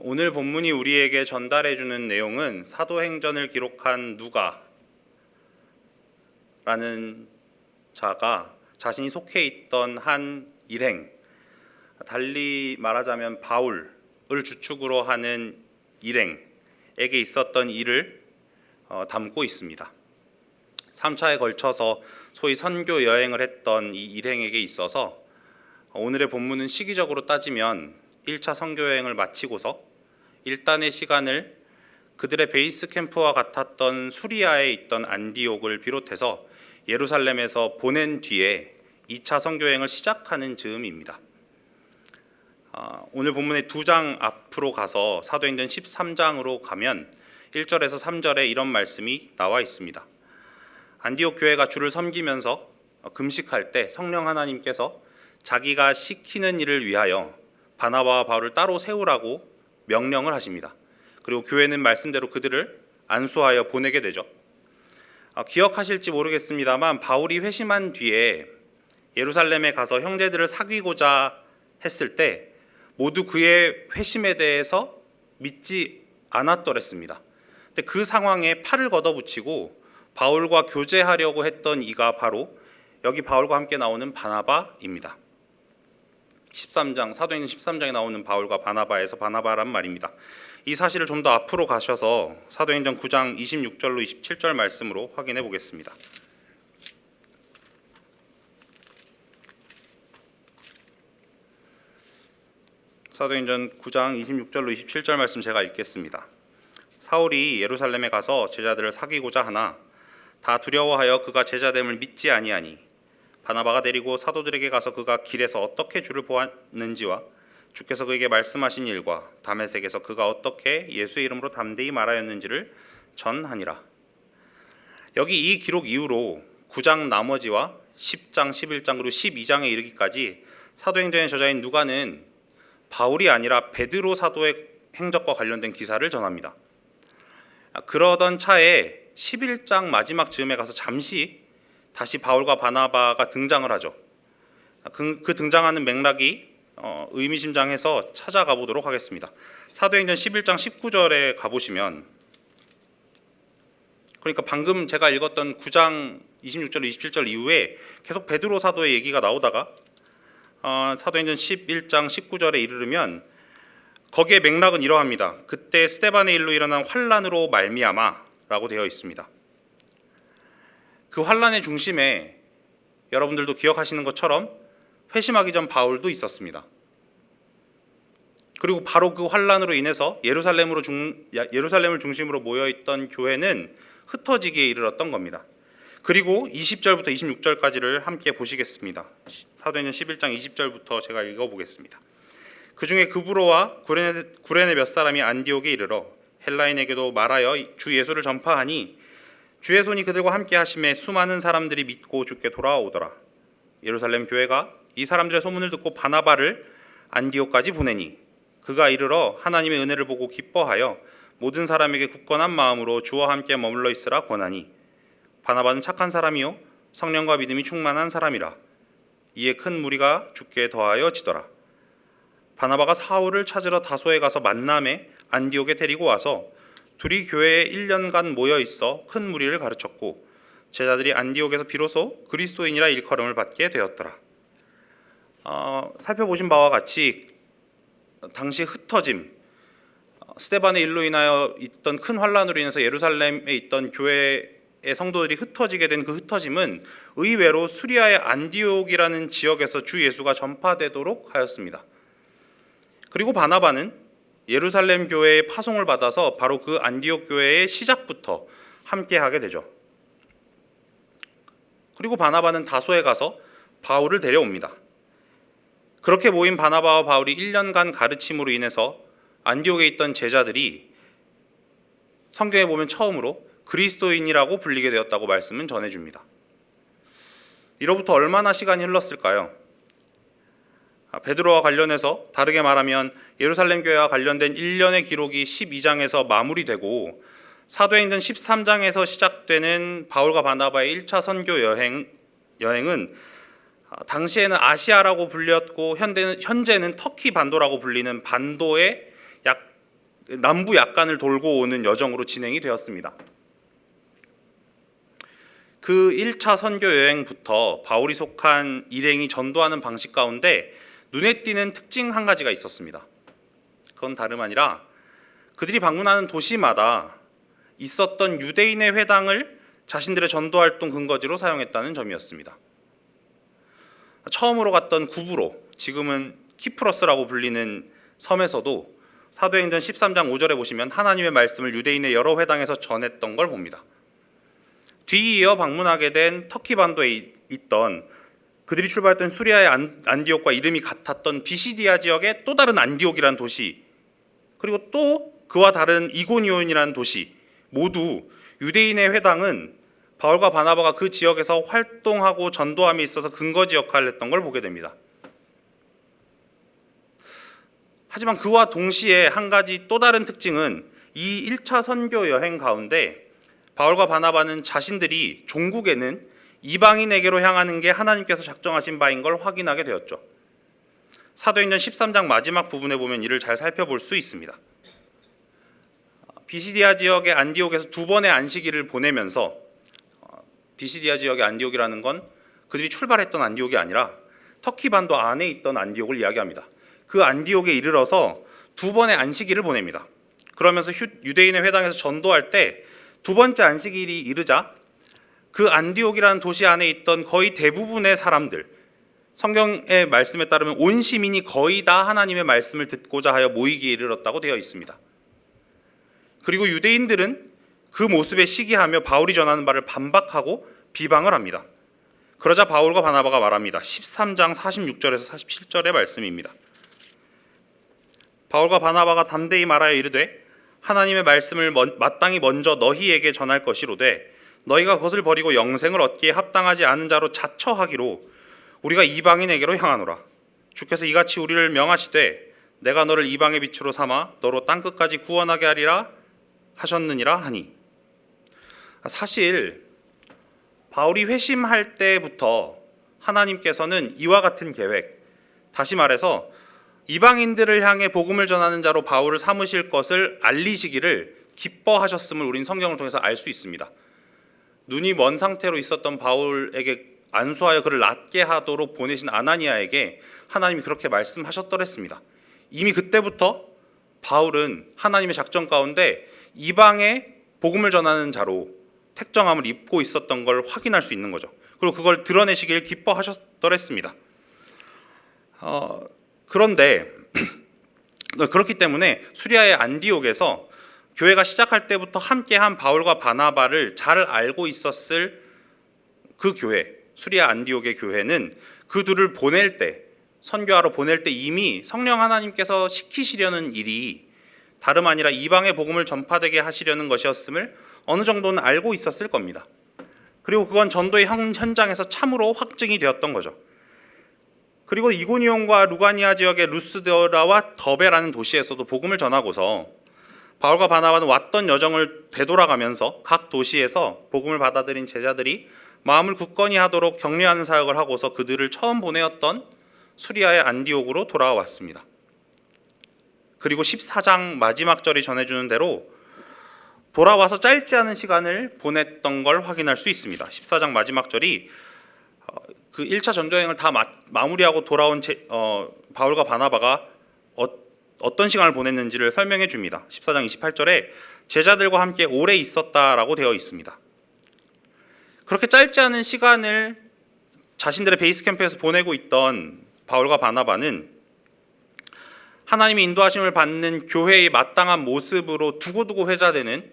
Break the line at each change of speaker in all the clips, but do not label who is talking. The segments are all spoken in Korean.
오늘 본문이 우리에게 전달해 주는 내용은 사도행전을 기록한 누가라는 자가 자신이 속해 있던 한 일행, 달리 말하자면 바울을 주축으로 하는 일행에게 있었던 일을 담고 있습니다. 3차에 걸쳐서 소위 선교 여행을 했던 이 일행에게 있어서 오늘의 본문은 시기적으로 따지면 1차 선교 여행을 마치고서 일단의 시간을 그들의 베이스 캠프와 같았던 수리아에 있던 안디옥을 비롯해서 예루살렘에서 보낸 뒤에 2차 선교 여행을 시작하는 즈음입니다. 오늘 본문의 2장 앞으로 가서 사도행전 13장으로 가면 1절에서 3절에 이런 말씀이 나와 있습니다. 안디옥 교회가 주를 섬기면서 금식할 때 성령 하나님께서 자기가 시키는 일을 위하여 바나바와 바울을 따로 세우라고 명령을 하십니다. 그리고 교회는 말씀대로 그들을 안수하여 보내게 되죠. 기억하실지 모르겠습니다만 바울이 회심한 뒤에 예루살렘에 가서 형제들을 사귀고자 했을 때 모두 그의 회심에 대해서 믿지 않았더랬습니다. 근데 그 상황에 팔을 걷어붙이고 바울과 교제하려고 했던 이가 바로 여기 바울과 함께 나오는 바나바입니다. 13장 사도행전 13장에 나오는 바울과 바나바에서 바나바란 말입니다. 이 사실을 좀 더 앞으로 가셔서 사도행전 9장 26절로 27절 말씀으로 확인해 보겠습니다. 사도행전 9장 26절로 27절 말씀 제가 읽겠습니다. 사울이 예루살렘에 가서 제자들을 사귀고자 하나 다 두려워하여 그가 제자됨을 믿지 아니하니 바나바가 데리고 사도들에게 가서 그가 길에서 어떻게 주를 보았는지와 주께서 그에게 말씀하신 일과 다메섹에서 그가 어떻게 예수의 이름으로 담대히 말하였는지를 전하니라. 여기 이 기록 이후로 9장 나머지와 10장, 11장 그리고 12장에 이르기까지 사도행전의 저자인 누가는 바울이 아니라 베드로 사도의 행적과 관련된 기사를 전합니다. 그러던 차에 11장 마지막 즈음에 가서 잠시 다시 바울과 바나바가 등장을 하죠. 그 등장하는 맥락이 의미심장해서 찾아가 보도록 하겠습니다. 사도행전 11장 19절에 가보시면, 그러니까 방금 제가 읽었던 9장 26절 27절 이후에 계속 베드로 사도의 얘기가 나오다가 사도행전 11장 19절에 이르르면 거기에 맥락은 이러합니다. 그때 스데반의 일로 일어난 환란으로 말미암아라고 되어 있습니다. 그 환란의 중심에 여러분들도 기억하시는 것처럼 회심하기 전 바울도 있었습니다. 그리고 바로 그 환란으로 인해서 예루살렘을 중심으로 모여있던 교회는 흩어지기에 이르렀던 겁니다. 그리고 20절부터 26절까지를 함께 보시겠습니다. 사도행전 11장 20절부터 제가 읽어보겠습니다. 그 중에 그브로와 구레네 몇 사람이 안디옥에 이르러 헬라인에게도 말하여 주 예수를 전파하니 주의 손이 그들과 함께 하심에 수많은 사람들이 믿고 주께 돌아오더라. 예루살렘 교회가 이 사람들의 소문을 듣고 바나바를 안디옥까지 보내니 그가 이르러 하나님의 은혜를 보고 기뻐하여 모든 사람에게 굳건한 마음으로 주와 함께 머물러 있으라 권하니 바나바는 착한 사람이요 성령과 믿음이 충만한 사람이라. 이에 큰 무리가 주께 더하여 지더라. 바나바가 사울을 찾으러 다소에 가서 만남에 안디옥에 데리고 와서 둘이 교회에 1년간 모여 있어 큰 무리를 가르쳤고 제자들이 안디옥에서 비로소 그리스도인이라 일컬음을 받게 되었더라. 살펴보신 바와 같이 당시 흩어짐, 스데반의 일로 인하여 있던 큰 환란으로 인해서 예루살렘에 있던 교회의 성도들이 흩어지게 된 그 흩어짐은 의외로 수리아의 안디옥이라는 지역에서 주 예수가 전파되도록 하였습니다. 그리고 바나바는 예루살렘 교회의 파송을 받아서 바로 그 안디옥 교회의 시작부터 함께하게 되죠. 그리고 바나바는 다소에 가서 바울을 데려옵니다. 그렇게 모인 바나바와 바울이 1년간 가르침으로 인해서 안디옥에 있던 제자들이 성경에 보면 처음으로 그리스도인이라고 불리게 되었다고 말씀은 전해줍니다. 이로부터 얼마나 시간이 흘렀을까요? 베드로와 관련해서 다르게 말하면 예루살렘 교회와 관련된 1년의 기록이 12장에서 마무리되고 사도행전 13장에서 시작되는 바울과 바나바의 1차 선교 여행은 당시에는 아시아라고 불렸고 현재는 터키 반도라고 불리는 반도의 약 남부 약간을 돌고 오는 여정으로 진행이 되었습니다. 그 1차 선교 여행부터 바울이 속한 일행이 전도하는 방식 가운데 눈에 띄는 특징 한 가지가 있었습니다. 그건 다름 아니라 그들이 방문하는 도시마다 있었던 유대인의 회당을 자신들의 전도활동 근거지로 사용했다는 점이었습니다. 처음으로 갔던 구브로, 지금은 키프러스라고 불리는 섬에서도 사도행전 13장 5절에 보시면 하나님의 말씀을 유대인의 여러 회당에서 전했던 걸 봅니다. 뒤이어 방문하게 된 터키 반도에 있던 그들이 출발했던 수리아의 안디옥과 이름이 같았던 비시디아 지역의 또 다른 안디옥이라는 도시, 그리고 또 그와 다른 이고니온이라는 도시, 모두 유대인의 회당은 바울과 바나바가 그 지역에서 활동하고 전도함에 있어서 근거지 역할을 했던 걸 보게 됩니다. 하지만 그와 동시에 한 가지 또 다른 특징은 이 1차 선교 여행 가운데 바울과 바나바는 자신들이 종국에는 이방인에게로 향하는 게 하나님께서 작정하신 바인 걸 확인하게 되었죠. 사도행전 13장 마지막 부분에 보면 이를 잘 살펴볼 수 있습니다. 비시디아 지역의 안디옥에서 두 번의 안식일을 보내면서, 비시디아 지역의 안디옥이라는 건 그들이 출발했던 안디옥이 아니라 터키 반도 안에 있던 안디옥을 이야기합니다. 그 안디옥에 이르러서 두 번의 안식일을 보냅니다. 그러면서 유대인의 회당에서 전도할 때 두 번째 안식일이 이르자 그 안디옥이라는 도시 안에 있던 거의 대부분의 사람들, 성경의 말씀에 따르면 온 시민이 거의 다 하나님의 말씀을 듣고자 하여 모이기에 이르렀다고 되어 있습니다. 그리고 유대인들은 그 모습에 시기하며 바울이 전하는 바를 반박하고 비방을 합니다. 그러자 바울과 바나바가 말합니다. 13장 46절에서 47절의 말씀입니다. 바울과 바나바가 담대히 말하여 이르되 하나님의 말씀을 마땅히 먼저 너희에게 전할 것이로되 너희가 그것을 버리고 영생을 얻기에 합당하지 않은 자로 자처하기로 우리가 이방인에게로 향하노라. 주께서 이같이 우리를 명하시되 내가 너를 이방의 빛으로 삼아 너로 땅끝까지 구원하게 하리라 하셨느니라 하니, 사실 바울이 회심할 때부터 하나님께서는 이와 같은 계획, 다시 말해서 이방인들을 향해 복음을 전하는 자로 바울을 삼으실 것을 알리시기를 기뻐하셨음을 우린 성경을 통해서 알 수 있습니다. 눈이 먼 상태로 있었던 바울에게 안수하여 그를 낫게 하도록 보내신 아나니아에게 하나님이 그렇게 말씀하셨더랬습니다. 이미 그때부터 바울은 하나님의 작전 가운데 이방의 복음을 전하는 자로 택정함을 입고 있었던 걸 확인할 수 있는 거죠. 그리고 그걸 드러내시길 기뻐하셨더랬습니다. 그런데 그렇기 때문에 수리아의 안디옥에서 교회가 시작할 때부터 함께한 바울과 바나바를 잘 알고 있었을 그 교회, 수리아 안디옥의 교회는 그 둘을 보낼 때, 선교하러 보낼 때 이미 성령 하나님께서 시키시려는 일이 다름 아니라 이방의 복음을 전파되게 하시려는 것이었음을 어느 정도는 알고 있었을 겁니다. 그리고 그건 전도의 현장에서 참으로 확증이 되었던 거죠. 그리고 이고니온과 루가니아 지역의 루스드라와 더베라는 도시에서도 복음을 전하고서 바울과 바나바는 왔던 여정을 되돌아가면서 각 도시에서 복음을 받아들인 제자들이 마음을 굳건히 하도록 격려하는 사역을 하고서 그들을 처음 보내었던 수리아의 안디옥으로 돌아왔습니다. 그리고 14장 마지막 절이 전해주는 대로 돌아와서 짧지 않은 시간을 보냈던 걸 확인할 수 있습니다. 14장 마지막 절이 그 1차 전도여행을 다 마무리하고 돌아온 바울과 바나바가 어떤 시간을 보냈는지를 설명해 줍니다. 14장 28절에 제자들과 함께 오래 있었다라고 되어 있습니다. 그렇게 짧지 않은 시간을 자신들의 베이스 캠프에서 보내고 있던 바울과 바나바는 하나님의 인도하심을 받는 교회의 마땅한 모습으로 두고두고 회자되는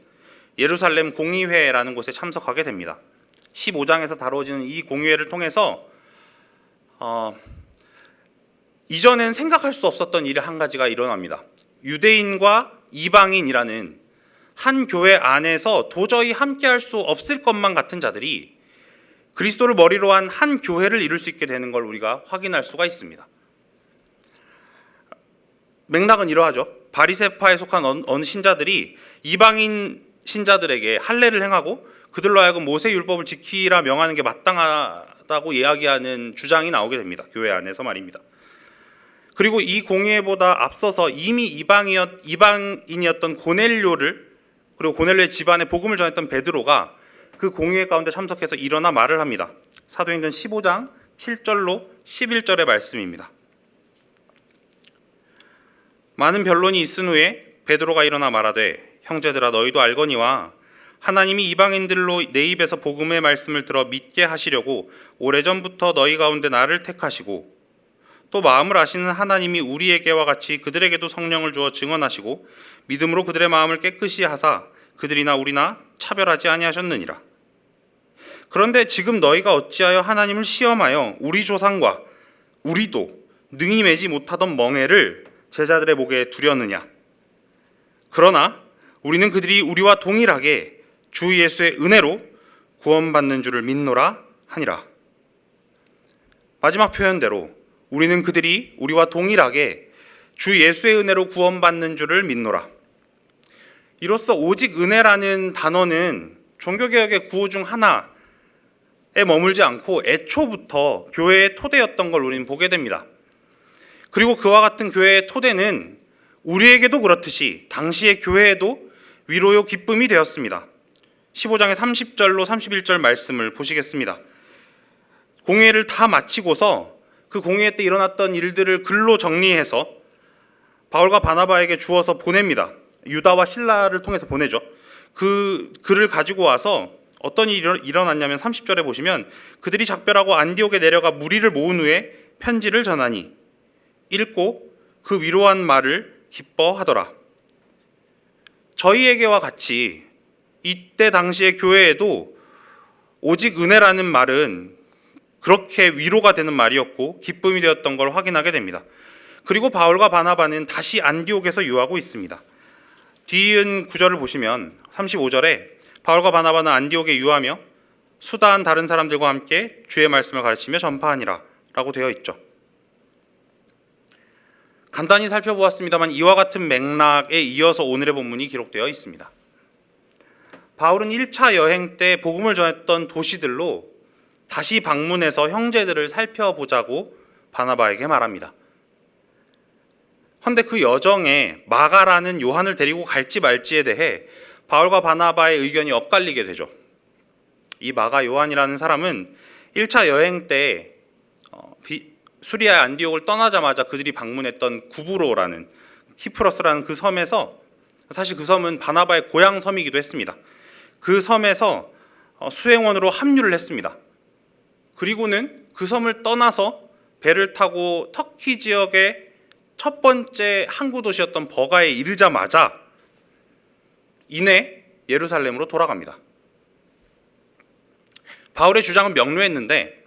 예루살렘 공의회라는 곳에 참석하게 됩니다. 15장에서 다뤄지는 이 공의회를 통해서 이전엔 생각할 수 없었던 일 한 가지가 일어납니다. 유대인과 이방인이라는 한 교회 안에서 도저히 함께할 수 없을 것만 같은 자들이 그리스도를 머리로 한 한 교회를 이룰 수 있게 되는 걸 우리가 확인할 수가 있습니다. 맥락은 이러하죠. 바리새파에 속한 어느 신자들이 이방인 신자들에게 할례를 행하고 그들로 하여금 모세 율법을 지키라 명하는 게 마땅하다고 이야기하는 주장이 나오게 됩니다. 교회 안에서 말입니다. 그리고 이 공예보다 앞서서 이미 이방인이었던 고넬료를, 그리고 고넬료의 집안에 복음을 전했던 베드로가 그 공예 가운데 참석해서 일어나 말을 합니다. 사도행전 15장 7절로 11절의 말씀입니다. 많은 변론이 있은 후에 베드로가 일어나 말하되 형제들아 너희도 알거니와 하나님이 이방인들로 내 입에서 복음의 말씀을 들어 믿게 하시려고 오래전부터 너희 가운데 나를 택하시고 또 마음을 아시는 하나님이 우리에게와 같이 그들에게도 성령을 주어 증언하시고 믿음으로 그들의 마음을 깨끗이 하사 그들이나 우리나 차별하지 아니하셨느니라. 그런데 지금 너희가 어찌하여 하나님을 시험하여 우리 조상과 우리도 능히 매지 못하던 멍에를 제자들의 목에 두려느냐. 그러나 우리는 그들이 우리와 동일하게 주 예수의 은혜로 구원받는 줄을 믿노라 하니라. 마지막 표현대로 우리는 그들이 우리와 동일하게 주 예수의 은혜로 구원받는 줄을 믿노라. 이로써 오직 은혜라는 단어는 종교개혁의 구호 중 하나에 머물지 않고 애초부터 교회의 토대였던 걸 우리는 보게 됩니다. 그리고 그와 같은 교회의 토대는 우리에게도 그렇듯이 당시의 교회에도 위로요 기쁨이 되었습니다. 15장의 30절로 31절 말씀을 보시겠습니다. 공회를 다 마치고서 그 공회 때 일어났던 일들을 글로 정리해서 바울과 바나바에게 주어서 보냅니다. 유다와 실라를 통해서 보내죠. 그 글을 가지고 와서 어떤 일이 일어났냐면 30절에 보시면 그들이 작별하고 안디옥에 내려가 무리를 모은 후에 편지를 전하니 읽고 그 위로한 말을 기뻐하더라. 저희에게와 같이 이때 당시의 교회에도 오직 은혜라는 말은 그렇게 위로가 되는 말이었고 기쁨이 되었던 걸 확인하게 됩니다. 그리고 바울과 바나바는 다시 안디옥에서 유하고 있습니다. 뒤이은 구절을 보시면 35절에 바울과 바나바는 안디옥에 유하며 수다한 다른 사람들과 함께 주의 말씀을 가르치며 전파하니라 라고 되어 있죠. 간단히 살펴보았습니다만 이와 같은 맥락에 이어서 오늘의 본문이 기록되어 있습니다. 바울은 1차 여행 때 복음을 전했던 도시들로 다시 방문해서 형제들을 살펴보자고 바나바에게 말합니다. 그런데 그 여정에 마가라는 요한을 데리고 갈지 말지에 대해 바울과 바나바의 의견이 엇갈리게 되죠. 이 마가 요한이라는 사람은 1차 여행 때 수리아의 안디옥을 떠나자마자 그들이 방문했던 구브로라는 키프로스라는 그 섬에서, 사실 그 섬은 바나바의 고향 섬이기도 했습니다. 그 섬에서 수행원으로 합류를 했습니다. 그리고는 그 섬을 떠나서 배를 타고 터키 지역의 첫 번째 항구 도시였던 버가에 이르자마자 이내 예루살렘으로 돌아갑니다. 바울의 주장은 명료했는데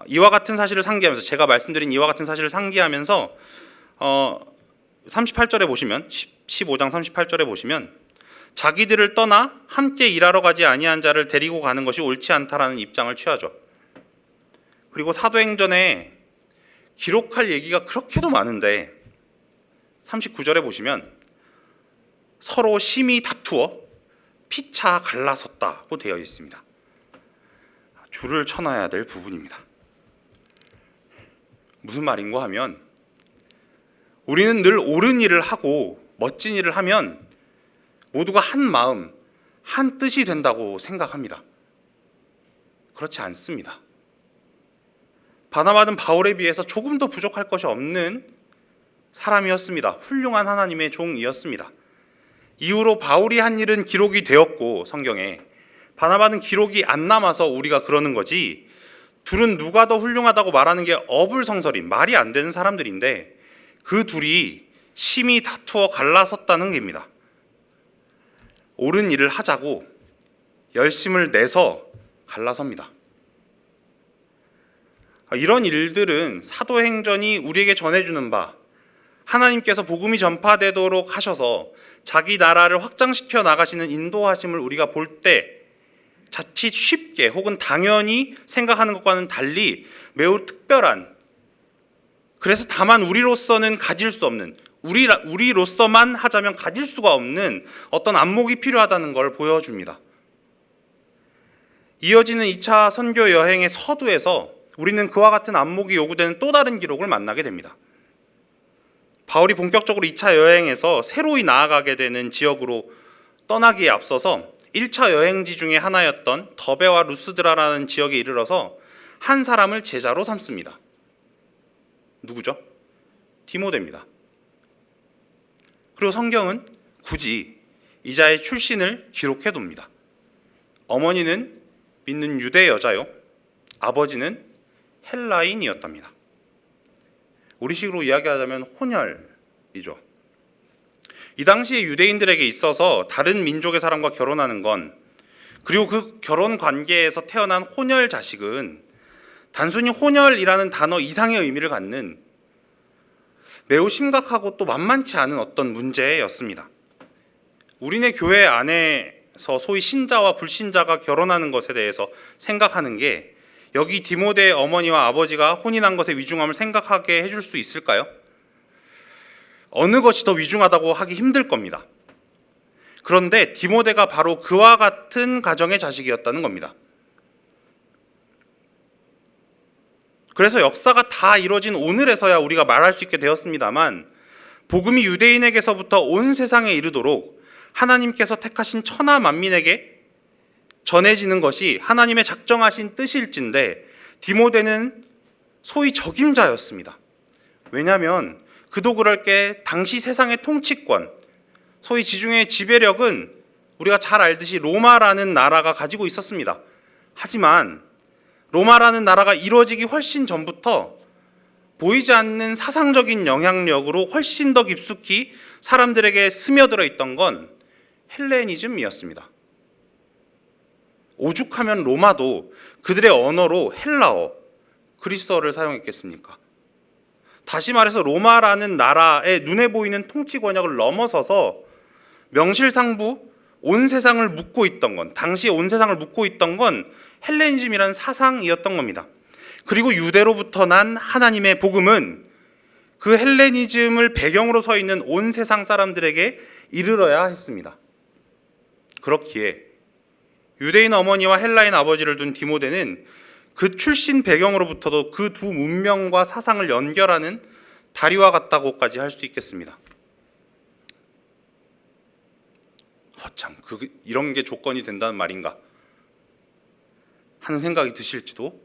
이와 같은 사실을 상기하면서, 제가 말씀드린 이와 같은 사실을 상기하면서 38절에 보시면, 15장 38절에 보시면 자기들을 떠나 함께 일하러 가지 아니한 자를 데리고 가는 것이 옳지 않다라는 입장을 취하죠. 그리고 사도행전에 기록할 얘기가 그렇게도 많은데 39절에 보시면 서로 심히 다투어 피차 갈라섰다고 되어 있습니다. 줄을 쳐놔야 될 부분입니다. 무슨 말인가 하면 우리는 늘 옳은 일을 하고 멋진 일을 하면 모두가 한 마음, 한 뜻이 된다고 생각합니다. 그렇지 않습니다. 바나바는 바울에 비해서 조금 더 부족할 것이 없는 사람이었습니다. 훌륭한 하나님의 종이었습니다. 이후로 바울이 한 일은 기록이 되었고 성경에, 바나바는 기록이 안 남아서 우리가 그러는 거지, 둘은 누가 더 훌륭하다고 말하는 게 어불성설인, 말이 안 되는 사람들인데 그 둘이 심히 다투어 갈라섰다는 겁니다. 옳은 일을 하자고 열심을 내서 갈라섭니다. 이런 일들은 사도행전이 우리에게 전해주는 바, 하나님께서 복음이 전파되도록 하셔서 자기 나라를 확장시켜 나가시는 인도하심을 우리가 볼 때 자칫 쉽게 혹은 당연히 생각하는 것과는 달리 매우 특별한, 그래서 다만 우리로서는 가질 수 없는, 우리로서만 하자면 가질 수가 없는 어떤 안목이 필요하다는 걸 보여줍니다. 이어지는 2차 선교 여행의 서두에서 우리는 그와 같은 안목이 요구되는 또 다른 기록을 만나게 됩니다. 바울이 본격적으로 2차 여행에서 새로이 나아가게 되는 지역으로 떠나기에 앞서서 1차 여행지 중에 하나였던 더베와 루스드라라는 지역에 이르러서 한 사람을 제자로 삼습니다. 누구죠? 디모데입니다. 그리고 성경은 굳이 이자의 출신을 기록해둡니다. 어머니는 믿는 유대 여자요, 아버지는 헬라인이었답니다. 우리식으로 이야기하자면 혼혈이죠. 이 당시에 유대인들에게 있어서 다른 민족의 사람과 결혼하는 건, 그리고 그 결혼 관계에서 태어난 혼혈 자식은 단순히 혼혈이라는 단어 이상의 의미를 갖는 매우 심각하고 또 만만치 않은 어떤 문제였습니다. 우리네 교회 안에서 소위 신자와 불신자가 결혼하는 것에 대해서 생각하는 게 여기 디모데의 어머니와 아버지가 혼인한 것의 위중함을 생각하게 해줄 수 있을까요? 어느 것이 더 위중하다고 하기 힘들 겁니다. 그런데 디모데가 바로 그와 같은 가정의 자식이었다는 겁니다. 그래서 역사가 다 이루어진 오늘에서야 우리가 말할 수 있게 되었습니다만, 복음이 유대인에게서부터 온 세상에 이르도록 하나님께서 택하신 천하 만민에게 전해지는 것이 하나님의 작정하신 뜻일진데, 디모데는 소위 적임자였습니다. 왜냐하면 그도 그럴 게 당시 세상의 통치권, 소위 지중해의 지배력은 우리가 잘 알듯이 로마라는 나라가 가지고 있었습니다. 하지만 로마라는 나라가 이루어지기 훨씬 전부터 보이지 않는 사상적인 영향력으로 훨씬 더 깊숙이 사람들에게 스며들어 있던 건 헬레니즘이었습니다. 오죽하면 로마도 그들의 언어로 헬라어, 그리스어를 사용했겠습니까? 다시 말해서 로마라는 나라의 눈에 보이는 통치 권력을 넘어서서 명실상부 온 세상을 묶고 있던 건, 당시 온 세상을 묶고 있던 건 헬레니즘이라는 사상이었던 겁니다. 그리고 유대로부터 난 하나님의 복음은 그 헬레니즘을 배경으로 서 있는 온 세상 사람들에게 이르러야 했습니다. 그렇기에 유대인 어머니와 헬라인 아버지를 둔 디모데는 그 출신 배경으로부터도 그 두 문명과 사상을 연결하는 다리와 같다고까지 할 수 있겠습니다. 참, 이런 게 조건이 된다는 말인가 하는 생각이 드실지도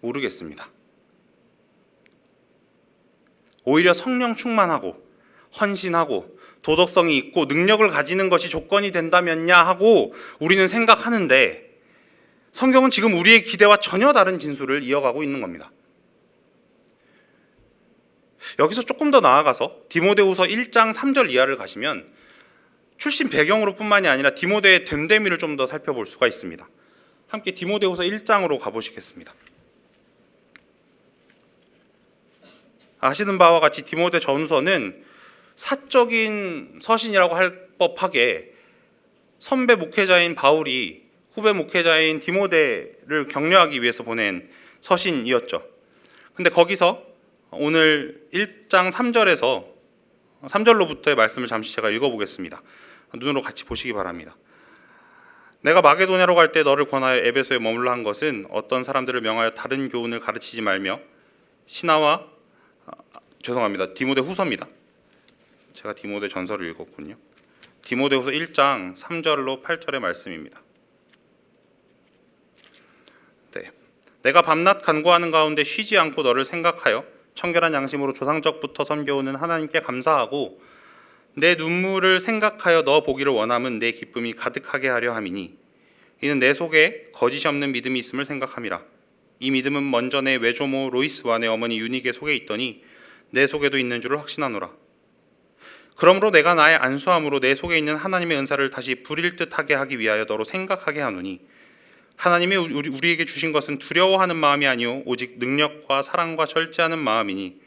모르겠습니다. 오히려 성령 충만하고 헌신하고 도덕성이 있고 능력을 가지는 것이 조건이 된다면야 하고 우리는 생각하는데, 성경은 지금 우리의 기대와 전혀 다른 진술을 이어가고 있는 겁니다. 여기서 조금 더 나아가서 디모데후서 1장 3절 이하를 가시면 출신 배경으로 뿐만이 아니라 디모데의 됨됨이를 좀 더 살펴볼 수가 있습니다. 함께 디모데후서 1장으로 가보시겠습니다. 아시는 바와 같이 디모데 전서는 사적인 서신이라고 할 법하게 선배 목회자인 바울이 후배 목회자인 디모데를 격려하기 위해서 보낸 서신이었죠. 근데 거기서 오늘 1장 3절로부터의 말씀을 잠시 제가 읽어보겠습니다. 눈으로 같이 보시기 바랍니다. 내가 마게도냐로 갈 때 너를 권하여 에베소에 머물러 한 것은 어떤 사람들을 명하여 다른 교훈을 가르치지 말며 디모데 후서입니다. 제가 디모데 전서를 읽었군요. 디모데후서 1장 3절로 8절의 말씀입니다. 네. 내가 밤낮 간구하는 가운데 쉬지 않고 너를 생각하여 청결한 양심으로 조상적부터 섬겨오는 하나님께 감사하고 내 눈물을 생각하여 너 보기를 원함은 내 기쁨이 가득하게 하려 함이니 이는 내 속에 거짓이 없는 믿음이 있음을 생각함이라. 이 믿음은 먼저 내 외조모 로이스와 내 어머니 유니게 속에 있더니 내 속에도 있는 줄을 확신하노라. 그러므로 내가 나의 안수함으로 내 속에 있는 하나님의 은사를 다시 부릴 듯하게 하기 위하여 너로 생각하게 하노니 하나님이 우리에게 주신 것은 두려워하는 마음이 아니오 오직 능력과 사랑과 절제하는 마음이니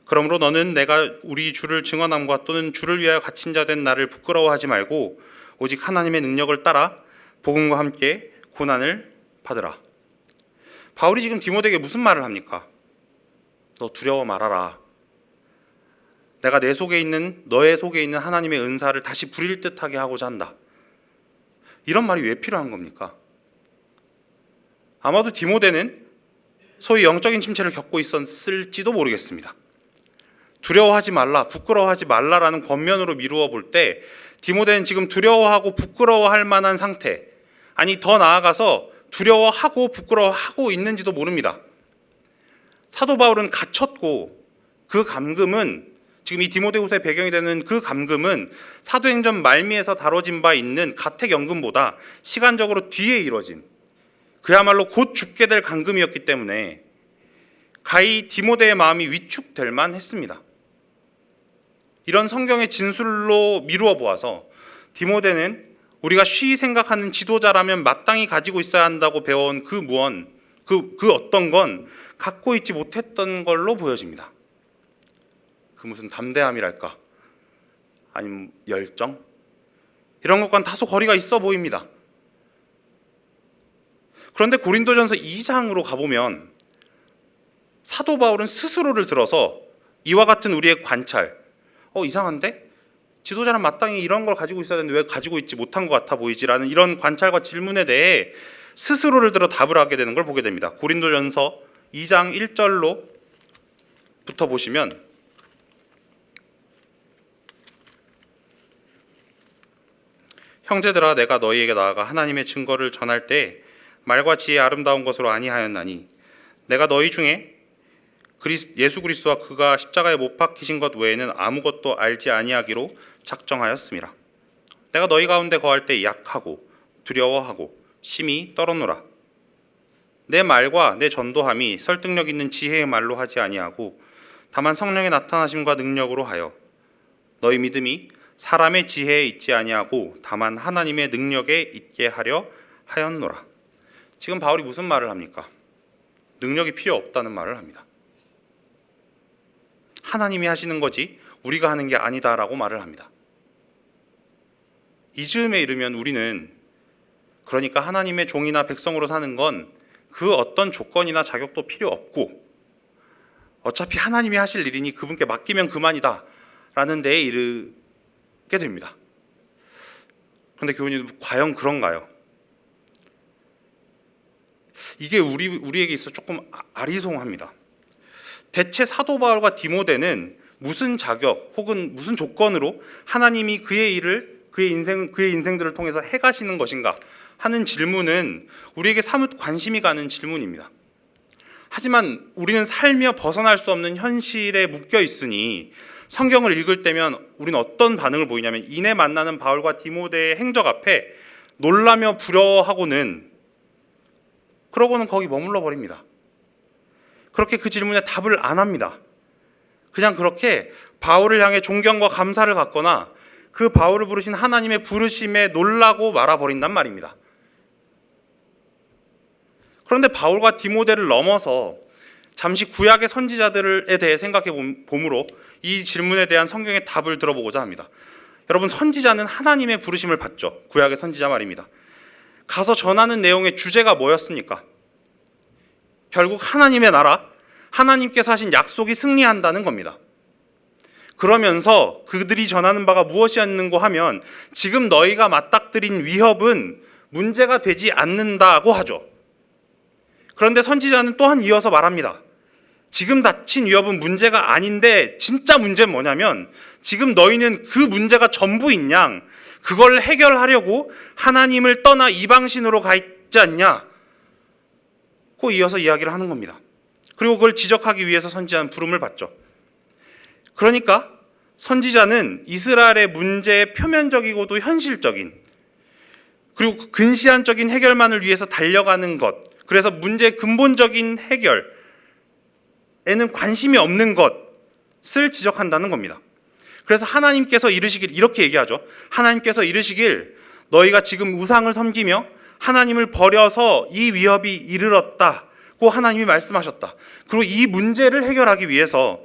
그러므로 너는 내가 우리 주를 증언함과 또는 주를 위하여 갇힌 자 된 나를 부끄러워하지 말고 오직 하나님의 능력을 따라 복음과 함께 고난을 받으라. 바울이 지금 디모데에게 무슨 말을 합니까? 너 두려워 말아라. 내가 너의 속에 있는 하나님의 은사를 다시 부릴 듯하게 하고자 한다. 이런 말이 왜 필요한 겁니까? 아마도 디모데는 소위 영적인 침체를 겪고 있었을지도 모르겠습니다. 두려워하지 말라, 부끄러워하지 말라라는 권면으로 미루어 볼 때 디모데는 지금 두려워하고 부끄러워할 만한 상태, 아니 더 나아가서 두려워하고 부끄러워하고 있는지도 모릅니다. 사도 바울은 갇혔고 그 감금은 지금 이 디모데후서의 배경이 되는 그 감금은 사도행전 말미에서 다뤄진 바 있는 가택연금보다 시간적으로 뒤에 이뤄진 그야말로 곧 죽게 될 감금이었기 때문에 가히 디모데의 마음이 위축될 만했습니다. 이런 성경의 진술로 미루어 보아서 디모데는 우리가 쉬이 생각하는 지도자라면 마땅히 가지고 있어야 한다고 배워온 그 어떤 건 갖고 있지 못했던 걸로 보여집니다. 그 무슨 담대함이랄까, 아니면 열정, 이런 것과는 다소 거리가 있어 보입니다. 그런데 고린도전서 2장으로 가보면 사도 바울은 스스로를 들어서 이와 같은 우리의 관찰, 이상한데? 지도자는 마땅히 이런 걸 가지고 있어야 되는데 왜 가지고 있지 못한 것 같아 보이지라는 이런 관찰과 질문에 대해 스스로를 들어 답을 하게 되는 걸 보게 됩니다. 고린도전서 2장 1절로부터 보시면 형제들아, 내가 너희에게 나아가 하나님의 증거를 전할 때 말과 지혜 아름다운 것으로 아니하였나니 내가 너희 중에 예수 그리스도와 그가 십자가에 못 박히신 것 외에는 아무것도 알지 아니하기로 작정하였음이라. 내가 너희 가운데 거할 때 약하고 두려워하고 심히 떨었노라. 내 말과 내 전도함이 설득력 있는 지혜의 말로 하지 아니하고 다만 성령의 나타나심과 능력으로 하여 너희 믿음이 사람의 지혜에 있지 아니하고 다만 하나님의 능력에 있게 하려 하였노라. 지금 바울이 무슨 말을 합니까? 능력이 필요 없다는 말을 합니다. 하나님이 하시는 거지 우리가 하는 게 아니다라고 말을 합니다. 이 즈음에 이르면 우리는 그러니까 하나님의 종이나 백성으로 사는 건 그 어떤 조건이나 자격도 필요 없고 어차피 하나님이 하실 일이니 그분께 맡기면 그만이다 라는 데에 이르게 됩니다. 그런데 교우님, 과연 그런가요? 이게 우리에게 있어 조금 아리송합니다. 대체 사도 바울과 디모데는 무슨 자격 혹은 무슨 조건으로 하나님이 그의 인생들을 통해서 해가시는 것인가 하는 질문은 우리에게 사뭇 관심이 가는 질문입니다. 하지만 우리는 살며 벗어날 수 없는 현실에 묶여 있으니 성경을 읽을 때면 우리는 어떤 반응을 보이냐면 이내 만나는 바울과 디모데의 행적 앞에 놀라며 부러워하고는 그러고는 거기 머물러 버립니다. 그렇게 그 질문에 답을 안 합니다. 그냥 그렇게 바울을 향해 존경과 감사를 갖거나 그 바울을 부르신 하나님의 부르심에 놀라고 말아버린단 말입니다. 그런데 바울과 디모데를 넘어서 잠시 구약의 선지자들에 대해 생각해 봄으로 이 질문에 대한 성경의 답을 들어보고자 합니다. 여러분, 선지자는 하나님의 부르심을 받죠. 구약의 선지자 말입니다. 가서 전하는 내용의 주제가 뭐였습니까? 결국 하나님의 나라, 하나님께서 하신 약속이 승리한다는 겁니다. 그러면서 그들이 전하는 바가 무엇이었는고 하면 지금 너희가 맞닥뜨린 위협은 문제가 되지 않는다고 하죠. 그런데 선지자는 또한 이어서 말합니다. 지금 닥친 위협은 문제가 아닌데 진짜 문제는 뭐냐면 지금 너희는 그 문제가 전부인 양 그걸 해결하려고 하나님을 떠나 이방신으로 가 있지 않냐? 고 이어서 이야기를 하는 겁니다. 그리고 그걸 지적하기 위해서 선지자는 부름을 받죠. 그러니까 선지자는 이스라엘의 문제의 표면적이고도 현실적인 그리고 근시안적인 해결만을 위해서 달려가는 것, 그래서 문제의 근본적인 해결에는 관심이 없는 것을 지적한다는 겁니다. 그래서 하나님께서 이르시길 이렇게 얘기하죠. 하나님께서 이르시길 너희가 지금 우상을 섬기며 하나님을 버려서 이 위협이 이르렀다고 하나님이 말씀하셨다. 그리고 이 문제를 해결하기 위해서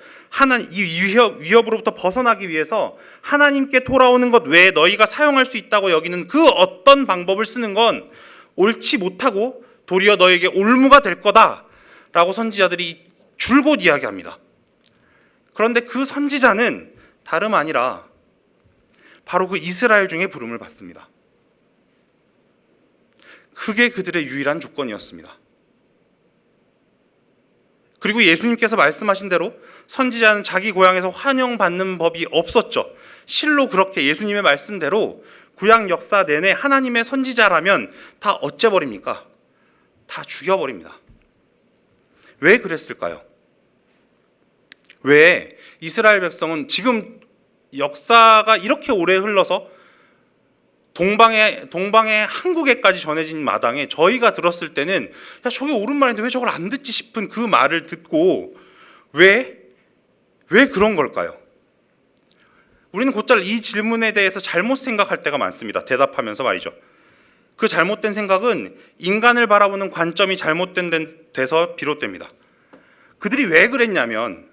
이 위협으로부터 벗어나기 위해서 하나님께 돌아오는 것 외에 너희가 사용할 수 있다고 여기는 그 어떤 방법을 쓰는 건 옳지 못하고 도리어 너에게 올무가 될 거다라고 선지자들이 줄곧 이야기합니다. 그런데 그 선지자는 다름 아니라 바로 그 이스라엘 중에 부름을 받습니다. 그게 그들의 유일한 조건이었습니다. 그리고 예수님께서 말씀하신 대로 선지자는 자기 고향에서 환영받는 법이 없었죠. 실로 그렇게 예수님의 말씀대로 구약 역사 내내 하나님의 선지자라면 다 어째버립니까? 다 죽여버립니다. 왜 그랬을까요? 왜 이스라엘 백성은 지금 역사가 이렇게 오래 흘러서 동방의 한국에까지 전해진 마당에 저희가 들었을 때는 야 저게 옳은 말인데 왜 저걸 안 듣지 싶은 그 말을 듣고 왜 그런 걸까요? 우리는 곧잘 이 질문에 대해서 잘못 생각할 때가 많습니다. 대답하면서 말이죠. 그 잘못된 생각은 인간을 바라보는 관점이 잘못된 데서 비롯됩니다. 그들이 왜 그랬냐면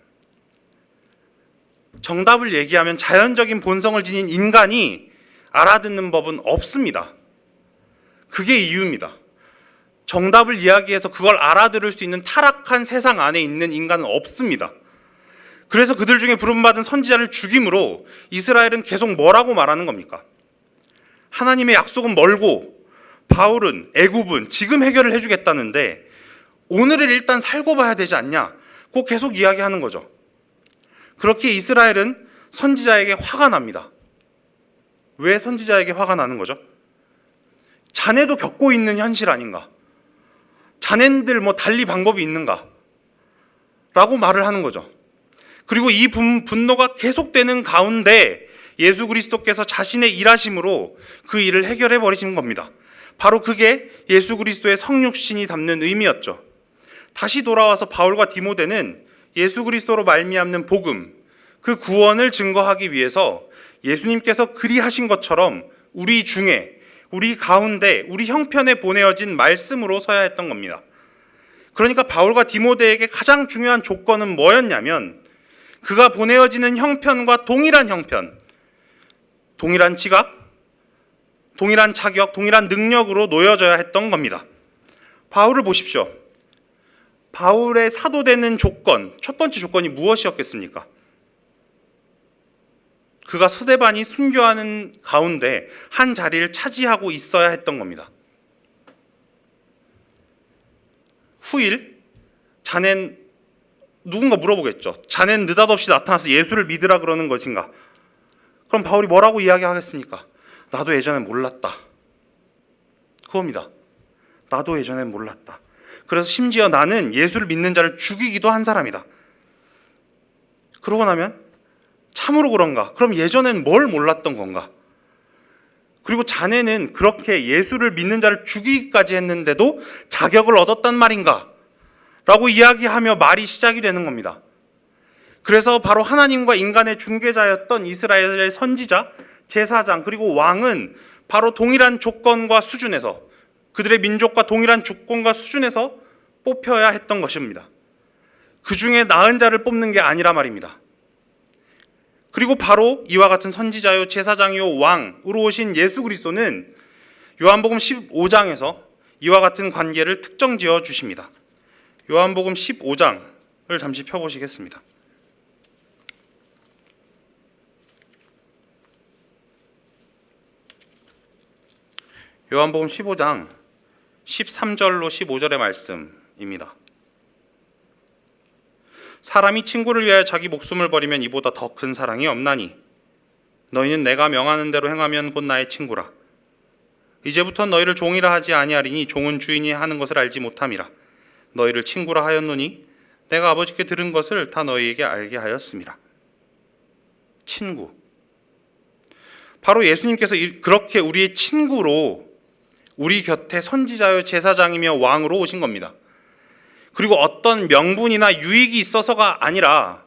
정답을 얘기하면 자연적인 본성을 지닌 인간이 알아듣는 법은 없습니다. 그게 이유입니다. 정답을 이야기해서 그걸 알아들을 수 있는 타락한 세상 안에 있는 인간은 없습니다. 그래서 그들 중에 부름받은 선지자를 죽임으로 이스라엘은 계속 뭐라고 말하는 겁니까? 하나님의 약속은 멀고 바울은 애굽은 지금 해결을 해주겠다는데 오늘을 일단 살고 봐야 되지 않냐? 꼭 계속 이야기하는 거죠. 그렇게 이스라엘은 선지자에게 화가 납니다. 왜 선지자에게 화가 나는 거죠? 자네도 겪고 있는 현실 아닌가? 자네들 뭐 달리 방법이 있는가? 라고 말을 하는 거죠. 그리고 이 분노가 계속되는 가운데 예수 그리스도께서 자신의 일하심으로 그 일을 해결해 버리신 겁니다. 바로 그게 예수 그리스도의 성육신이 담는 의미였죠. 다시 돌아와서 바울과 디모데는 예수 그리스도로 말미암는 복음, 그 구원을 증거하기 위해서 예수님께서 그리하신 것처럼 우리 중에, 우리 가운데, 우리 형편에 보내어진 말씀으로 서야 했던 겁니다. 그러니까 바울과 디모데에게 가장 중요한 조건은 뭐였냐면 그가 보내어지는 형편과 동일한 형편, 동일한 지각, 동일한 자격, 동일한 능력으로 놓여져야 했던 겁니다. 바울을 보십시오. 바울의 사도되는 조건, 첫 번째 조건이 무엇이었겠습니까? 그가 스데반이 순교하는 가운데 한 자리를 차지하고 있어야 했던 겁니다. 후일, 자넨 누군가 물어보겠죠. 자넨 느닷없이 나타나서 예수를 믿으라 그러는 것인가? 그럼 바울이 뭐라고 이야기하겠습니까? 나도 예전엔 몰랐다. 그겁니다. 나도 예전엔 몰랐다. 그래서 심지어 나는 예수를 믿는 자를 죽이기도 한 사람이다. 그러고 나면 참으로 그런가? 그럼 예전엔 뭘 몰랐던 건가? 그리고 자네는 그렇게 예수를 믿는 자를 죽이기까지 했는데도 자격을 얻었단 말인가? 라고 이야기하며 말이 시작이 되는 겁니다. 그래서 바로 하나님과 인간의 중개자였던 이스라엘의 선지자, 제사장, 그리고 왕은 바로 동일한 조건과 수준에서, 그들의 민족과 동일한 조건과 수준에서 뽑혀야 했던 것입니다. 그 중에 나은 자를 뽑는 게 아니라 말입니다. 그리고 바로 이와 같은 선지자요, 제사장이요, 왕으로 오신 예수 그리스도는 요한복음 15장에서 이와 같은 관계를 특정지어 주십니다. 요한복음 15장을 잠시 펴보시겠습니다. 요한복음 15장 13절로 15절의 말씀입니다. 사람이 친구를 위하여 자기 목숨을 버리면 이보다 더 큰 사랑이 없나니 너희는 내가 명하는 대로 행하면 곧 나의 친구라. 이제부터 너희를 종이라 하지 아니하리니 종은 주인이 하는 것을 알지 못함이라. 너희를 친구라 하였노니 내가 아버지께 들은 것을 다 너희에게 알게 하였음이라. 친구. 바로 예수님께서 그렇게 우리의 친구로 우리 곁에 선지자요, 제사장이며 왕으로 오신 겁니다. 그리고 어떤 명분이나 유익이 있어서가 아니라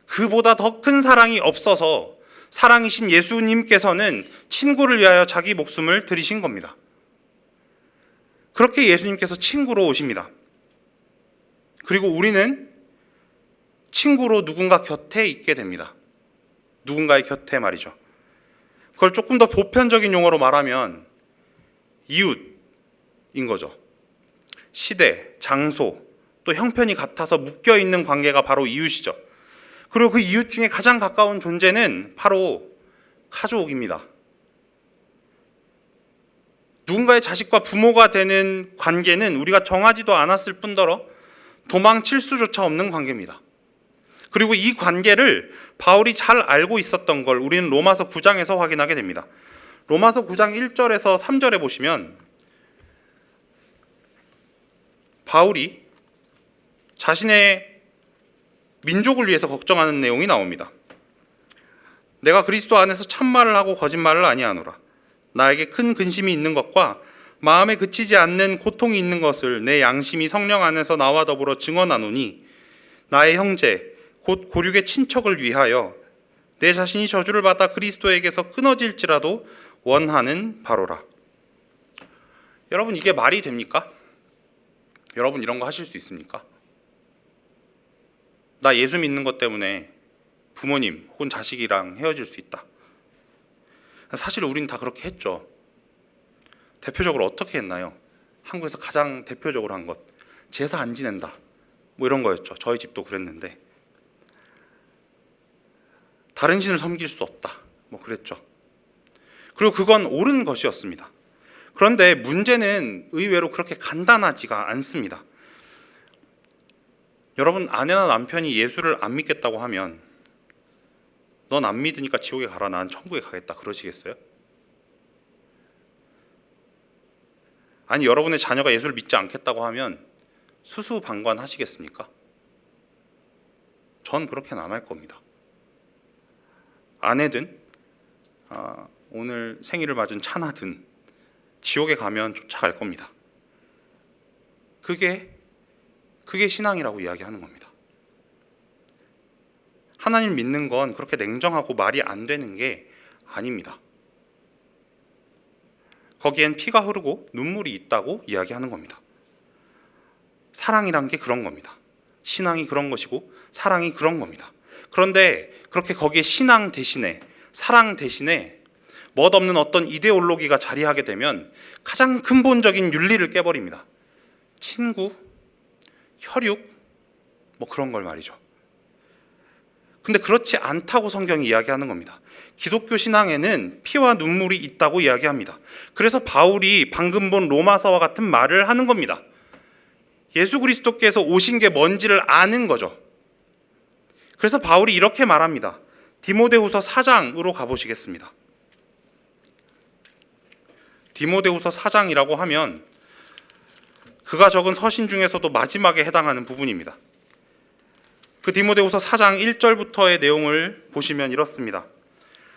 그보다 더 큰 사랑이 없어서 사랑이신 예수님께서는 친구를 위하여 자기 목숨을 드리신 겁니다. 그렇게 예수님께서 친구로 오십니다. 그리고 우리는 친구로 누군가 곁에 있게 됩니다. 누군가의 곁에 말이죠. 그걸 조금 더 보편적인 용어로 말하면 이웃인 거죠. 시대, 장소, 또 형편이 같아서 묶여있는 관계가 바로 이웃이죠. 그리고 그 이웃 중에 가장 가까운 존재는 바로 가족입니다. 누군가의 자식과 부모가 되는 관계는 우리가 정하지도 않았을 뿐더러 도망칠 수조차 없는 관계입니다. 그리고 이 관계를 바울이 잘 알고 있었던 걸 우리는 로마서 9장에서 확인하게 됩니다. 로마서 9장 1절에서 3절에 보시면 바울이 자신의 민족을 위해서 걱정하는 내용이 나옵니다. 내가 그리스도 안에서 참말을 하고 거짓말을 아니하노라. 나에게 큰 근심이 있는 것과 마음에 그치지 않는 고통이 있는 것을 내 양심이 성령 안에서 나와 더불어 증언하노니 나의 형제 곧 고륙의 친척을 위하여 내 자신이 저주를 받아 그리스도에게서 끊어질지라도 원하는 바로라. 여러분, 이게 말이 됩니까? 여러분, 이런 거 하실 수 있습니까? 나 예수 믿는 것 때문에 부모님 혹은 자식이랑 헤어질 수 있다. 사실 우린 다 그렇게 했죠. 대표적으로 어떻게 했나요? 한국에서 가장 대표적으로 한 것, 제사 안 지낸다, 뭐 이런 거였죠. 저희 집도 그랬는데, 다른 신을 섬길 수 없다, 뭐 그랬죠. 그리고 그건 옳은 것이었습니다. 그런데 문제는 의외로 그렇게 간단하지가 않습니다. 여러분, 아내나 남편이 예수를 안 믿겠다고 하면 넌 안 믿으니까 지옥에 가라, 난 천국에 가겠다, 그러시겠어요? 아니, 여러분의 자녀가 예수를 믿지 않겠다고 하면 수수방관하시겠습니까? 전 그렇게는 안 할 겁니다. 아내든 오늘 생일을 맞은 차나든 지옥에 가면 쫓아갈 겁니다. 그게 신앙이라고 이야기하는 겁니다. 하나님 믿는 건 그렇게 냉정하고 말이 안 되는 게 아닙니다. 거기엔 피가 흐르고 눈물이 있다고 이야기하는 겁니다. 사랑이란 게 그런 겁니다. 신앙이 그런 것이고 사랑이 그런 겁니다. 그런데 그렇게 거기에 신앙 대신에, 사랑 대신에 멋없는 어떤 이데올로기가 자리하게 되면 가장 근본적인 윤리를 깨버립니다. 친구, 혈육, 뭐 그런 걸 말이죠. 근데 그렇지 않다고 성경이 이야기하는 겁니다. 기독교 신앙에는 피와 눈물이 있다고 이야기합니다. 그래서 바울이 방금 본 로마서와 같은 말을 하는 겁니다. 예수 그리스도께서 오신 게 뭔지를 아는 거죠. 그래서 바울이 이렇게 말합니다. 디모데후서 4장으로 가보시겠습니다. 디모데후서 4장이라고 하면 그가 적은 서신 중에서도 마지막에 해당하는 부분입니다. 그 디모데후서 4장 1절부터의 내용을 보시면 이렇습니다.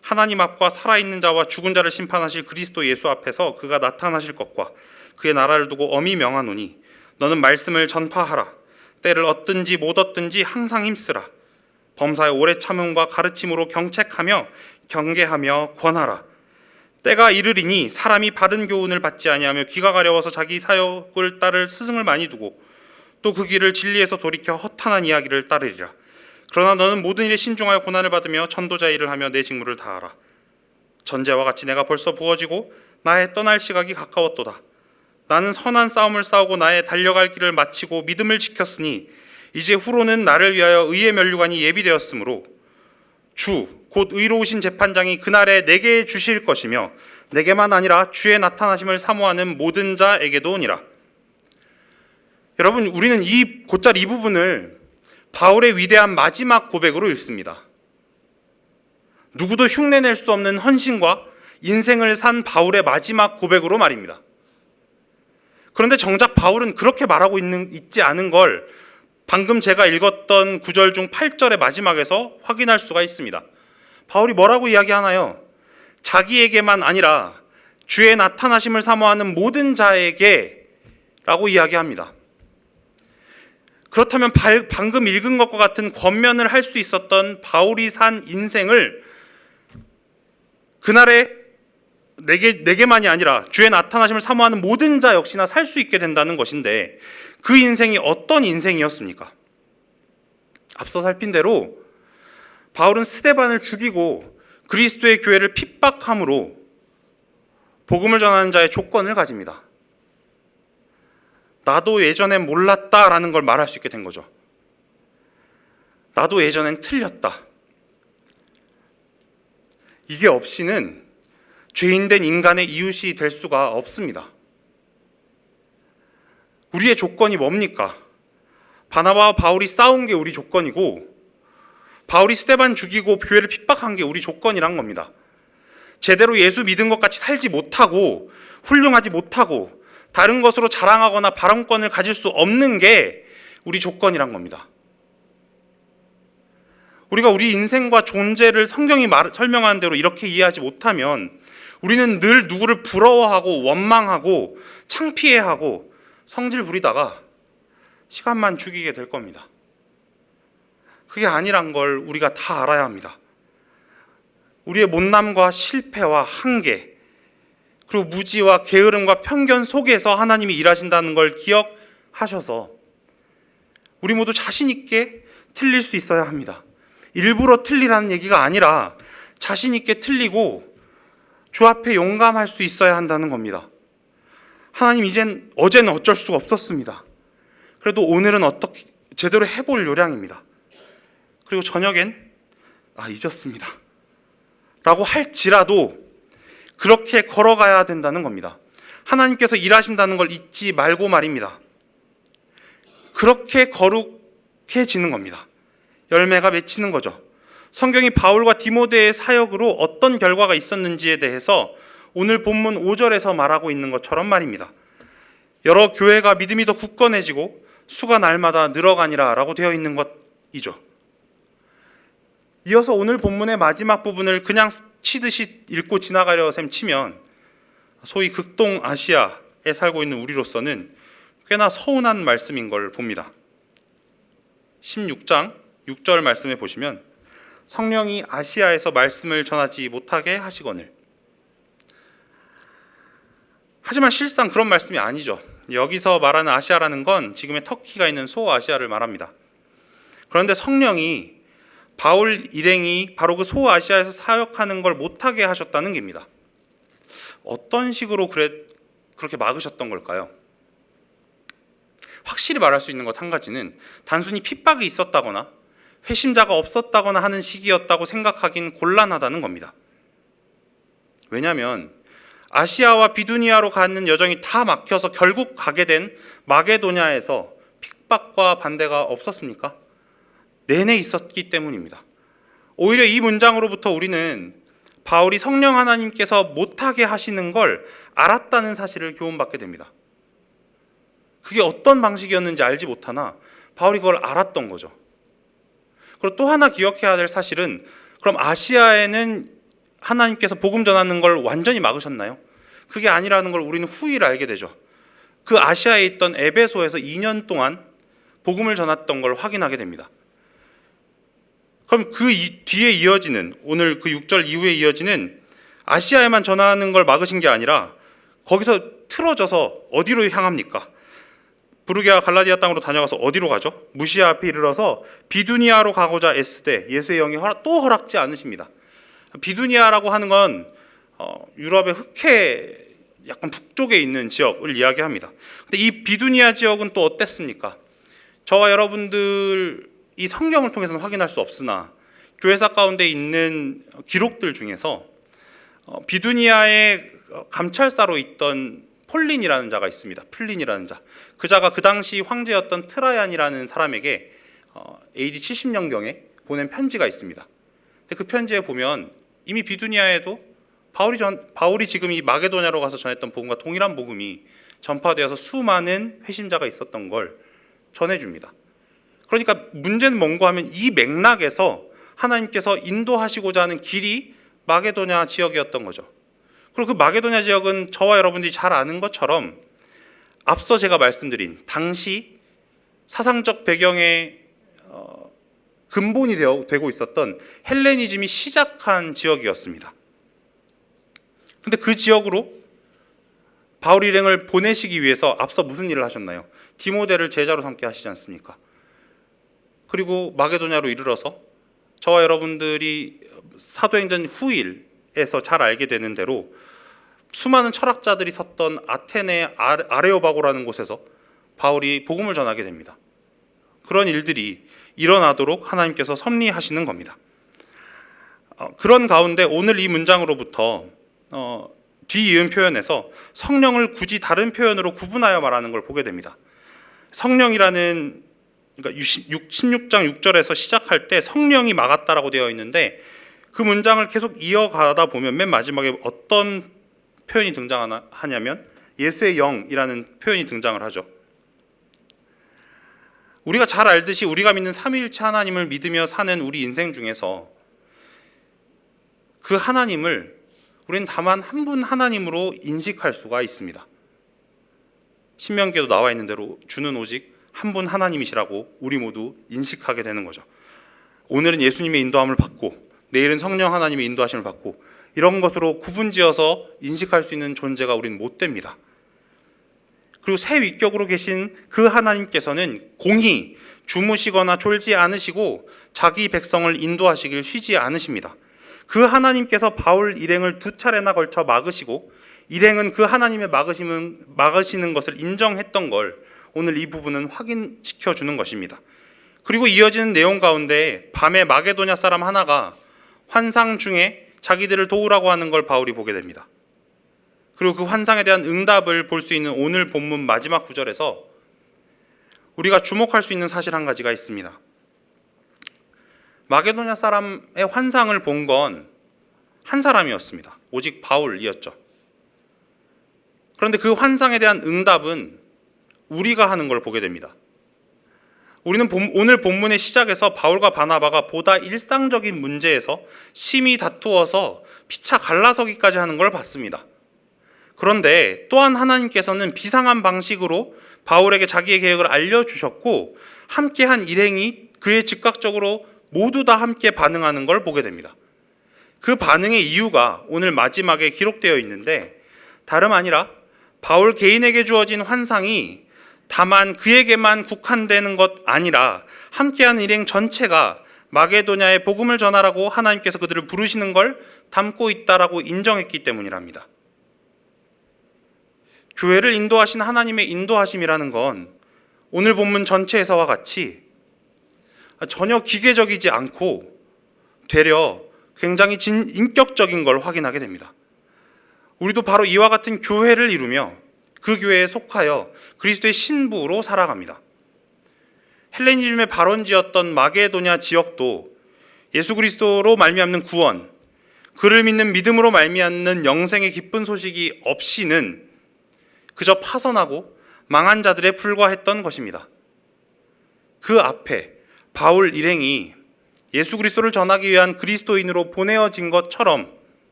하나님 앞과 살아있는 자와 죽은 자를 심판하실 그리스도 예수 앞에서 그가 나타나실 것과 그의 나라를 두고 엄히 명하노니 너는 말씀을 전파하라. 때를 얻든지 못 얻든지 항상 힘쓰라. 범사의 오래 참음과 가르침으로 경책하며 경계하며 권하라. 때가 이르리니 사람이 바른 교훈을 받지 아니하며 귀가 가려워서 자기 사역을 따를 스승을 많이 두고 또 그 길을 진리에서 돌이켜 허탄한 이야기를 따르리라. 그러나 너는 모든 일에 신중하여 고난을 받으며 전도자 일을 하며 내 직무를 다하라. 전제와 같이 내가 벌써 부어지고 나의 떠날 시각이 가까웠도다. 나는 선한 싸움을 싸우고 나의 달려갈 길을 마치고 믿음을 지켰으니 이제 후로는 나를 위하여 의의 면류관이 예비되었으므로 주 곧 의로우신 재판장이 그날에 내게 주실 것이며 내게만 아니라 주의 나타나심을 사모하는 모든 자에게도니라. 여러분, 우리는 곧잘 이 부분을 바울의 위대한 마지막 고백으로 읽습니다. 누구도 흉내낼 수 없는 헌신과 인생을 산 바울의 마지막 고백으로 말입니다. 그런데 정작 바울은 그렇게 말하고 있지 않은 걸 방금 제가 읽었던 9절 중 8절의 마지막에서 확인할 수가 있습니다. 바울이 뭐라고 이야기하나요? 자기에게만 아니라 주의 나타나심을 사모하는 모든 자에게 라고 이야기합니다. 그렇다면 방금 읽은 것과 같은 권면을 할 수 있었던 바울이 산 인생을 그날에 내게만이 아니라 주의 나타나심을 사모하는 모든 자 역시나 살 수 있게 된다는 것인데 그 인생이 어떤 인생이었습니까? 앞서 살핀 대로 바울은 스데반을 죽이고 그리스도의 교회를 핍박함으로 복음을 전하는 자의 조건을 가집니다. 나도 예전엔 몰랐다라는 걸 말할 수 있게 된 거죠. 나도 예전엔 틀렸다. 이게 없이는 죄인된 인간의 이웃이 될 수가 없습니다. 우리의 조건이 뭡니까? 바나바와 바울이 싸운 게 우리 조건이고 바울이 스데반 죽이고 교회를 핍박한 게 우리 조건이란 겁니다. 제대로 예수 믿은 것 같이 살지 못하고 훌륭하지 못하고 다른 것으로 자랑하거나 발언권을 가질 수 없는 게 우리 조건이란 겁니다. 우리가 우리 인생과 존재를 성경이 설명하는 대로 이렇게 이해하지 못하면 우리는 늘 누구를 부러워하고 원망하고 창피해하고 성질 부리다가 시간만 죽이게 될 겁니다. 그게 아니란 걸 우리가 다 알아야 합니다. 우리의 못남과 실패와 한계, 그리고 무지와 게으름과 편견 속에서 하나님이 일하신다는 걸 기억하셔서 우리 모두 자신 있게 틀릴 수 있어야 합니다. 일부러 틀리라는 얘기가 아니라 자신 있게 틀리고 주 앞에 용감할 수 있어야 한다는 겁니다. 하나님, 어제는 어쩔 수가 없었습니다. 그래도 오늘은 어떻게 제대로 해볼 요량입니다. 그리고 저녁엔 잊었습니다 라고 할지라도 그렇게 걸어가야 된다는 겁니다. 하나님께서 일하신다는 걸 잊지 말고 말입니다. 그렇게 거룩해지는 겁니다. 열매가 맺히는 거죠. 성경이 바울과 디모데의 사역으로 어떤 결과가 있었는지에 대해서 오늘 본문 5절에서 말하고 있는 것처럼 말입니다. 여러 교회가 믿음이 더 굳건해지고 수가 날마다 늘어가니라 라고 되어 있는 것이죠. 이어서 오늘 본문의 마지막 부분을 그냥 치듯이 읽고 지나가려 셈 치면 소위 극동 아시아에 살고 있는 우리로서는 꽤나 서운한 말씀인 걸 봅니다. 16장 6절 말씀에 보시면 성령이 아시아에서 말씀을 전하지 못하게 하시거늘. 하지만 실상 그런 말씀이 아니죠. 여기서 말하는 아시아라는 건 지금의 터키가 있는 소아시아를 말합니다. 그런데 성령이 바울 일행이 바로 그 소아시아에서 사역하는 걸 못하게 하셨다는 겁니다. 어떤 식으로 그렇게 막으셨던 걸까요? 확실히 말할 수 있는 것 한 가지는 단순히 핍박이 있었다거나 회심자가 없었다거나 하는 시기였다고 생각하긴 곤란하다는 겁니다. 왜냐하면 아시아와 비두니아로 가는 여정이 다 막혀서 결국 가게 된 마게도냐에서 핍박과 반대가 없었습니까? 내내 있었기 때문입니다. 오히려 이 문장으로부터 우리는 바울이 성령 하나님께서 못하게 하시는 걸 알았다는 사실을 교훈받게 됩니다. 그게 어떤 방식이었는지 알지 못하나 바울이 그걸 알았던 거죠. 그리고 또 하나 기억해야 될 사실은, 그럼 아시아에는 하나님께서 복음 전하는 걸 완전히 막으셨나요? 그게 아니라는 걸 우리는 후일 알게 되죠. 그 아시아에 있던 에베소에서 2년 동안 복음을 전했던 걸 확인하게 됩니다. 그럼 그 뒤에 이어지는, 오늘 그 6절 이후에 이어지는 아시아에만 전하는 걸 막으신 게 아니라 거기서 틀어져서 어디로 향합니까? 부르기아 갈라디아 땅으로 다녀가서 어디로 가죠? 무시아 앞에 이르러서 비두니아로 가고자 애쓰되 예수의 영이 또 허락지 않으십니다. 비두니아라고 하는 건 유럽의 흑해 약간 북쪽에 있는 지역을 이야기합니다. 근데 이 비두니아 지역은 또 어땠습니까? 저와 여러분들이 성경을 통해서는 확인할 수 없으나 교회사 가운데 있는 기록들 중에서 비두니아의 감찰사로 있던 폴린이라는 자가 있습니다. 플린이라는 자. 그 자가 그 당시 황제였던 트라얀이라는 사람에게 AD 70년경에 보낸 편지가 있습니다. 근데 그 편지에 보면 이미 비두니아에도 바울이 지금 이 마게도냐로 가서 전했던 복음과 동일한 복음이 전파되어서 수많은 회심자가 있었던 걸 전해줍니다. 그러니까 문제는 뭔가 하면 이 맥락에서 하나님께서 인도하시고자 하는 길이 마게도냐 지역이었던 거죠. 그리고 그 마게도냐 지역은 저와 여러분들이 잘 아는 것처럼 앞서 제가 말씀드린 당시 사상적 배경의 근본이 되고 있었던 헬레니즘이 시작한 지역이었습니다. 근데 그 지역으로 바울 일행을 보내시기 위해서 앞서 무슨 일을 하셨나요? 디모데를 제자로 삼게 하시지 않습니까? 그리고 마게도냐로 이르러서 저와 여러분들이 사도행전 후일에서 잘 알게 되는 대로 수많은 철학자들이 섰던 아테네 아레오바고라는 곳에서 바울이 복음을 전하게 됩니다. 그런 일들이 일어나도록 하나님께서 섭리하시는 겁니다. 그런 가운데 오늘 이 문장으로부터 뒤이은 표현에서 성령을 굳이 다른 표현으로 구분하여 말하는 걸 보게 됩니다. 성령이라는 그러니까 16장 6절에서 시작할 때 성령이 막았다라고 되어 있는데 그 문장을 계속 이어가다 보면 맨 마지막에 어떤 표현이 등장하냐면 예수의 영이라는 표현이 등장을 하죠. 우리가 잘 알듯이 우리가 믿는 삼위일체 하나님을 믿으며 사는 우리 인생 중에서 그 하나님을 우리는 다만 한 분 하나님으로 인식할 수가 있습니다. 신명기에도 나와 있는 대로 주는 오직 한 분 하나님이시라고 우리 모두 인식하게 되는 거죠. 오늘은 예수님의 인도함을 받고 내일은 성령 하나님의 인도하심을 받고 이런 것으로 구분지어서 인식할 수 있는 존재가 우리는 못 됩니다. 그리고 새 위격으로 계신 그 하나님께서는 공히 주무시거나 졸지 않으시고 자기 백성을 인도하시길 쉬지 않으십니다. 그 하나님께서 바울 일행을 2차례나 걸쳐 막으시고 일행은 그 하나님의 막으시는 것을 인정했던 걸 오늘 이 부분은 확인시켜 주는 것입니다. 그리고 이어지는 내용 가운데 밤에 마게도냐 사람 하나가 환상 중에 자기들을 도우라고 하는 걸 바울이 보게 됩니다. 그리고 그 환상에 대한 응답을 볼 수 있는 오늘 본문 마지막 구절에서 우리가 주목할 수 있는 사실 한 가지가 있습니다. 마게도냐 사람의 환상을 본 건 한 사람이었습니다. 오직 바울이었죠. 그런데 그 환상에 대한 응답은 우리가 하는 걸 보게 됩니다. 우리는 오늘 본문의 시작에서 바울과 바나바가 보다 일상적인 문제에서 심히 다투어서 피차 갈라서기까지 하는 걸 봤습니다. 그런데 또한 하나님께서는 비상한 방식으로 바울에게 자기의 계획을 알려주셨고 함께한 일행이 그에 즉각적으로 모두 다 함께 반응하는 걸 보게 됩니다. 그 반응의 이유가 오늘 마지막에 기록되어 있는데 다름 아니라 바울 개인에게 주어진 환상이 다만 그에게만 국한되는 것 아니라 함께하는 일행 전체가 마게도냐에 복음을 전하라고 하나님께서 그들을 부르시는 걸 담고 있다라고 인정했기 때문이랍니다. 교회를 인도하신 하나님의 인도하심이라는 건 오늘 본문 전체에서와 같이 전혀 기계적이지 않고 되려 굉장히 인격적인 걸 확인하게 됩니다. 우리도 바로 이와 같은 교회를 이루며 그 교회에 속하여 그리스도의 신부로 살아갑니다. 헬레니즘의 발원지였던 마게도냐 지역도 예수 그리스도로 말미암는 구원, 그를 믿는 믿음으로 말미암는 영생의 기쁜 소식이 없이는 그저 파선하고 망한 자들에 불과했던 것입니다. 그 앞에 바울 일행이 예수 그리스도를 전하기 위한 그리스도인으로 보내어진 것처럼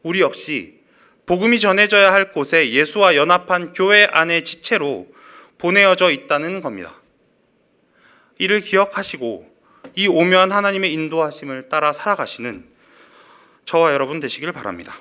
우리 역시 복음이 전해져야 할 곳에 예수와 연합한 교회 안의 지체로 보내어져 있다는 겁니다. 이를 기억하시고 이 오묘한 하나님의 인도하심을 따라 살아가시는 저와 여러분 되시길 바랍니다.